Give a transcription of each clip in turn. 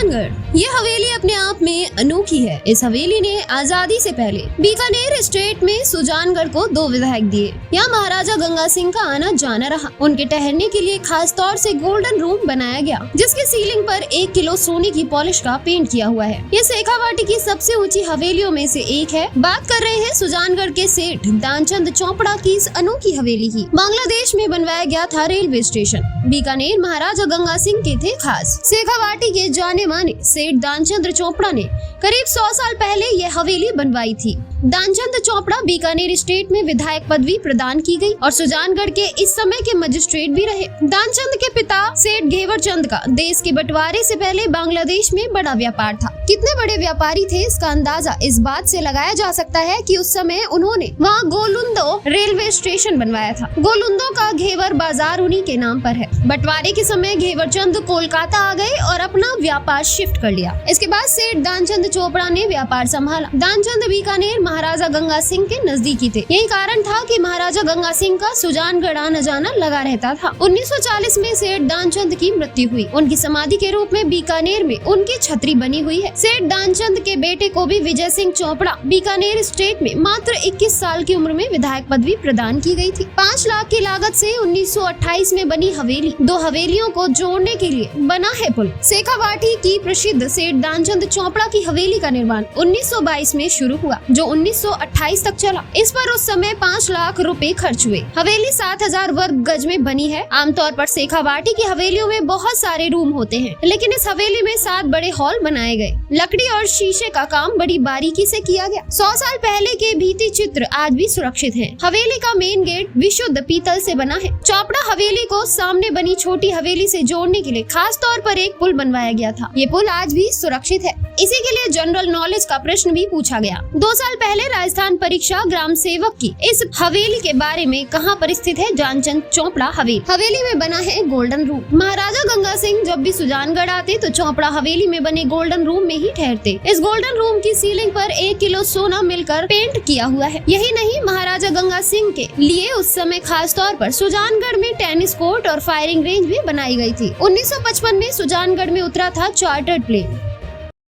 सुजानगढ़ ये हवेली अपने आप में अनोखी है। इस हवेली ने आजादी से पहले बीकानेर स्टेट में सुजानगढ़ को 2 विधायक दिए। यहाँ महाराजा गंगा सिंह का आना जाना रहा। उनके ठहरने के लिए खास तौर से गोल्डन रूम बनाया गया, जिसकी सीलिंग पर 1 किलो सोने की पॉलिश का पेंट किया हुआ है। ये शेखावाटी की सबसे ऊंची हवेलियों में से एक है। बात कर रहे हैं सुजानगढ़ के सेठ दानचंद चोपड़ा की इस अनोखी हवेली की। बांग्लादेश में बनवाया गया था रेलवे स्टेशन। बीकानेर महाराजा गंगा सिंह के थे खास। शेखावाटी के जाने माने सेठ दानचंद चोपड़ा ने करीब 100 साल पहले यह हवेली बनवाई थी। दानचंद चोपड़ा बीकानेर स्टेट में विधायक पदवी प्रदान की गई और सुजानगढ़ के इस समय के मजिस्ट्रेट भी रहे। दानचंद के पिता सेठ घेवर चंद का देश के बंटवारे से पहले बांग्लादेश में बड़ा व्यापार था। कितने बड़े व्यापारी थे इसका अंदाजा इस बात से लगाया जा सकता है कि उस समय उन्होंने वहाँ गोलुंदो रेलवे स्टेशन बनवाया था। गोलुंदो का घेवर बाजार उन्हीं के नाम पर है। बंटवारे के समय घेवर चंद कोलकाता आ गए और अपना व्यापार शिफ्ट कर लिया। इसके बाद सेठ दानचंद चोपड़ा ने व्यापार संभाला। दानचंद बीकानेर महाराजा गंगा सिंह के नजदीकी थे। यही कारण था कि महाराजा गंगा सिंह का सुजानगढ़ आना जाना लगा रहता था। 1940 में सेठ दानचंद की मृत्यु हुई। उनकी समाधि के रूप में बीकानेर में उनकी छतरी बनी हुई है। सेठ दानचंद के बेटे को भी विजय सिंह चोपड़ा बीकानेर स्टेट में मात्र 21 साल की उम्र में विधायक पदवी प्रदान की गई थी। 5 लाख की लागत से 1928 में बनी हवेली 2 हवेलियों को जोड़ने के लिए बना है पुल। शेखावाटी की प्रसिद्ध सेठ दानचंद चोपड़ा की हवेली का निर्माण 1922 में शुरू हुआ, जो 1928 तक चला। इस पर उस समय 5 लाख रुपए खर्च हुए। हवेली 7000 वर्ग गज में बनी है। आमतौर पर शेखावाटी की हवेलियों में बहुत सारे रूम होते हैं, लेकिन इस हवेली में 7 बड़े हॉल बनाए गए। लकड़ी और शीशे का काम बड़ी बारीकी से किया गया। 100 साल पहले के भित्ति चित्र आज भी सुरक्षित हैं। हवेली का मेन गेट विशुद्ध पीतल से बना है। चोपड़ा हवेली को सामने बनी छोटी हवेली से जोड़ने के लिए खास तौर पर एक पुल बनवाया गया था। ये पुल आज भी सुरक्षित है। इसी के लिए जनरल नॉलेज का प्रश्न भी पूछा गया। 2 साल पहले राजस्थान परीक्षा ग्राम सेवक की इस हवेली के बारे में कहाँ पर स्थित है दानचंद चोपड़ा हवेली में बना है गोल्डन रूम। महाराजा गंगा सिंह जब भी सुजानगढ़ आते तो चोपड़ा हवेली में बने गोल्डन रूम में ही ठहरते। इस गोल्डन रूम की सीलिंग पर 1 किलो सोना मिलकर पेंट किया हुआ है। यही नहीं, महाराजा गंगा सिंह के लिए उस समय खास तौर पर सुजानगढ़ में टेनिस कोर्ट और फायरिंग रेंज भी बनाई गई थी। 1955 में सुजानगढ़ में उतरा था चार्टर्ड प्लेन।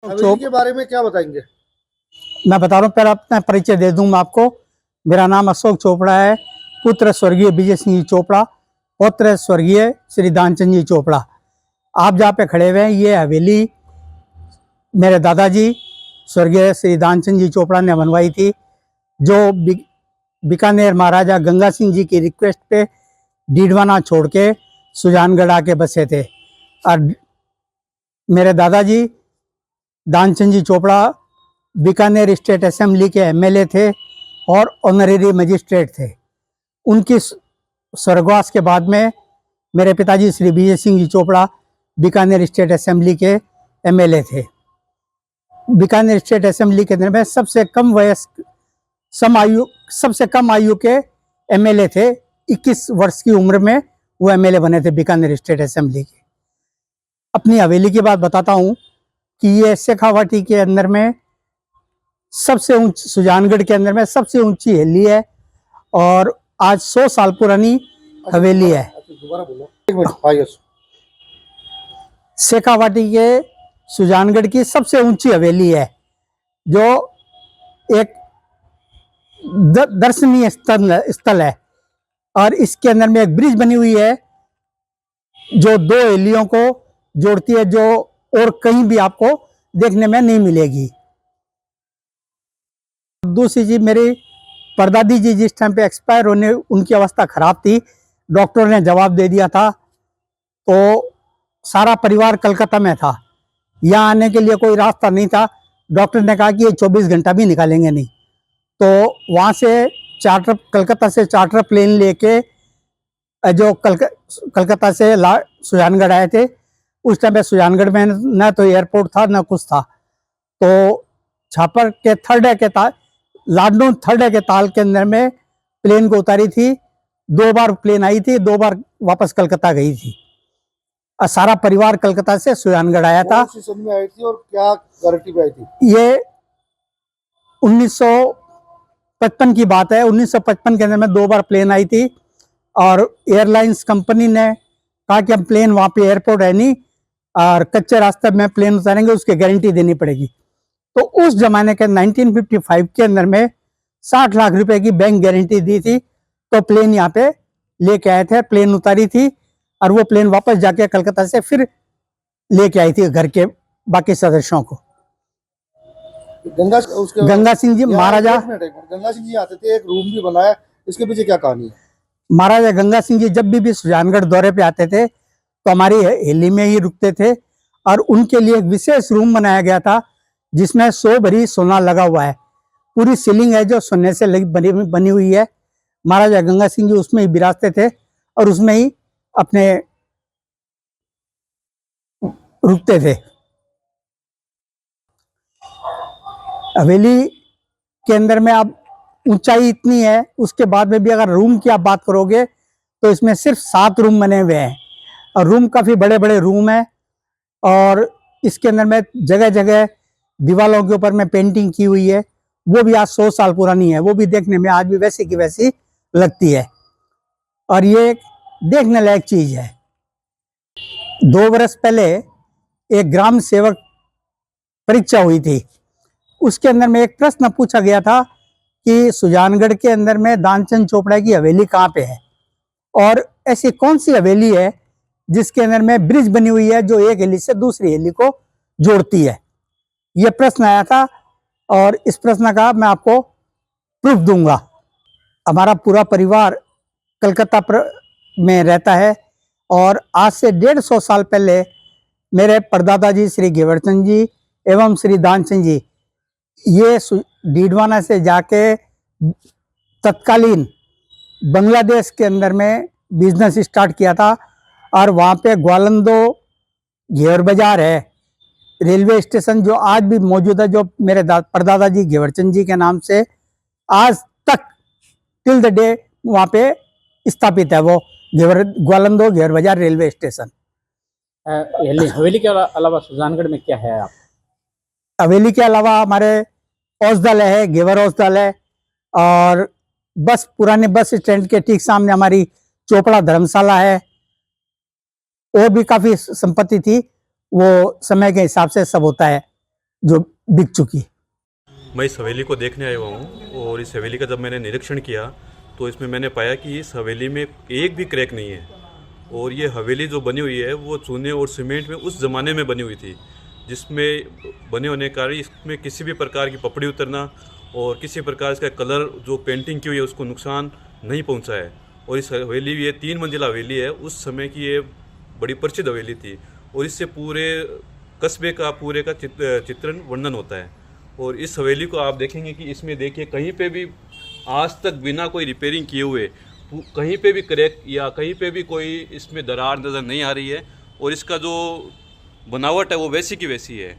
हवेली के बारे में क्या बताएंगे? मैं बता रहा हूँ, पहले अपना परिचय दे दूं मैं आपको। मेरा नाम अशोक चोपड़ा है, पुत्र स्वर्गीय विजय सिंह जी चोपड़ा, पौत्र स्वर्गीय श्री दानचंद जी चोपड़ा। आप जहाँ पे खड़े हुए हैं, ये हवेली मेरे दादाजी स्वर्गीय श्री दानचंद जी चोपड़ा ने बनवाई थी, जो बीकानेर महाराजा गंगा सिंह जी की रिक्वेस्ट पे डीडवाना छोड़ के सुजानगढ़ आके बसे थे। और मेरे दादाजी दानचंद जी चोपड़ा बीकानेर स्टेट असेंबली के एमएलए थे और ऑनरेरी मजिस्ट्रेट थे। उनकी स्वर्गवास के बाद में मेरे पिताजी श्री विजय सिंह जी चोपड़ा बीकानेर स्टेट असेंबली के एमएलए थे। बीकानेर स्टेट असेंबली के अंदर में सबसे कम आयु के एमएलए थे। 21 वर्ष की उम्र में वो एमएलए बने थे बीकानेर स्टेट असेंबली के। अपनी हवेली की बात बताता हूँ कि ये शेखावाटी के अंदर में सबसे ऊंची, सुजानगढ़ के अंदर में सबसे ऊंची हवेली है और आज 100 साल पुरानी हवेली है। दोबारा बोलो, 1 मिनट। शेखावाटी के सुजानगढ़ की सबसे ऊंची हवेली है, जो एक दर्शनीय स्थल है और इसके अंदर में एक ब्रिज बनी हुई है जो 2 हवेलियों को जोड़ती है, जो और कहीं भी आपको देखने में नहीं मिलेगी। दूसरी चीज, मेरी परदादी जी जिस टाइम पे एक्सपायर होने, उनकी अवस्था खराब थी, डॉक्टर ने जवाब दे दिया था, तो सारा परिवार कलकत्ता में था। यहाँ आने के लिए कोई रास्ता नहीं था। डॉक्टर ने कहा कि ये 24 घंटा भी निकालेंगे नहीं, तो वहाँ से कलकत्ता से चार्टर प्लेन लेके जो कलकत्ता से सुजानगढ़ आए थे। उस टाइम पे सुजानगढ़ में न तो एयरपोर्ट था न कुछ था, तो छापर के लाडनू थर्ड के ताल के अंदर में प्लेन को उतारी थी। 2 बार प्लेन आई थी, 2 बार वापस कलकत्ता गई थी। और सारा परिवार कलकत्ता से सुजानगढ़ आया था। सन में आई थी और क्या गारंटी पे आई थी? ये 1955 की बात है। 1955 के अंदर में 2 बार प्लेन आई थी और एयरलाइंस कंपनी ने कहा कि हम प्लेन, वहाँ पे एयरपोर्ट है नहीं, और कच्चे रास्ते में प्लेन उतारेंगे उसकी गारंटी देनी पड़ेगी। तो उस जमाने के 1955 के अंदर में 60 लाख रुपए की बैंक गारंटी दी थी। तो प्लेन यहाँ पे लेके आए थे, प्लेन उतारी थी और वो प्लेन वापस जाके कलकत्ता से फिर लेके आई थी घर के बाकी सदस्यों को। गंगा सिंह जी महाराजा गंगा सिंह जी आते थे, एक रूम भी बनाया, इसके पीछे क्या कहानी है? महाराजा गंगा सिंह जी जब भी सुजानगढ़ दौरे पे आते थे तो हमारी हेली में ही रुकते थे और उनके लिए एक विशेष रूम बनाया गया था जिसमें 100 भरी सोना लगा हुआ है। पूरी सीलिंग है जो सोने से बनी हुई है। महाराजा गंगा सिंह जी उसमें ही विराजते थे और उसमें ही अपने रुकते थे। हवेली के अंदर में अब ऊंचाई इतनी है, उसके बाद में भी अगर रूम की आप बात करोगे तो इसमें सिर्फ 7 रूम बने हुए हैं और रूम काफी बड़े बड़े रूम है। और इसके अंदर में जगह जगह दीवारों के ऊपर में पेंटिंग की हुई है, वो भी आज 100 साल पुरानी है, वो भी देखने में आज भी वैसी की वैसी लगती है और ये एक देखने लायक चीज है। 2 वर्ष पहले एक ग्राम सेवक परीक्षा हुई थी, उसके अंदर में एक प्रश्न पूछा गया था कि सुजानगढ़ के अंदर में दानचंद चोपड़ा की हवेली कहाँ पे है और ऐसी कौन सी हवेली है जिसके अंदर में ब्रिज बनी हुई है जो एक हेली से दूसरी हेली को जोड़ती है। यह प्रश्न आया था और इस प्रश्न का मैं आपको प्रूफ दूंगा। हमारा पूरा परिवार कलकत्ता में रहता है और आज से 150 साल पहले मेरे परदादा जी श्री घेवरचंद जी एवं श्री दानचंद जी ये डीडवाना से जाके तत्कालीन बांग्लादेश के अंदर में बिजनेस स्टार्ट किया था और वहाँ पे ग्वालंदो घेवर बाजार है रेलवे स्टेशन जो आज भी मौजूद है, जो मेरे परदादा जी घेवरचंद जी के नाम से आज तक टिल द डे वहाँ पे स्थापित है। वो ग्वालंदो घेवर बाजार रेलवे स्टेशन। हवेली के अलावा सुजानगढ़ में क्या है? आप हवेली के अलावा हमारे औषधल है, घेवर औषधल है और बस पुराने बस स्टैंड के ठीक सामने हमारी चोपड़ा धर्मशाला है। और भी काफी संपत्ति थी, वो समय के हिसाब से सब होता है जो बिक चुकी। मैं इस हवेली को देखने आया हुआ हूँ और इस हवेली का जब मैंने निरीक्षण किया तो इसमें मैंने पाया कि इस हवेली में एक भी क्रैक नहीं है और ये हवेली जो बनी हुई है वो चूने और सीमेंट में उस ज़माने में बनी हुई थी, जिसमें बने होने के कारण इसमें किसी भी प्रकार की पपड़ी उतरना और किसी प्रकार इसका कलर जो पेंटिंग की हुई है उसको नुकसान नहीं पहुंचा है। और इस हवेली ये 3 मंजिला हवेली है, उस समय की ये बड़ी प्रसिद्ध हवेली थी और इससे पूरे कस्बे का पूरे का चित्रण वर्णन होता है। और इस हवेली को आप देखेंगे कि इसमें देखिए कहीं पे भी आज तक बिना कोई रिपेयरिंग किए हुए कहीं पे भी क्रैक या कहीं पे भी कोई इसमें दरार नज़र नहीं आ रही है और इसका जो बनावट है वो वैसी की वैसी है।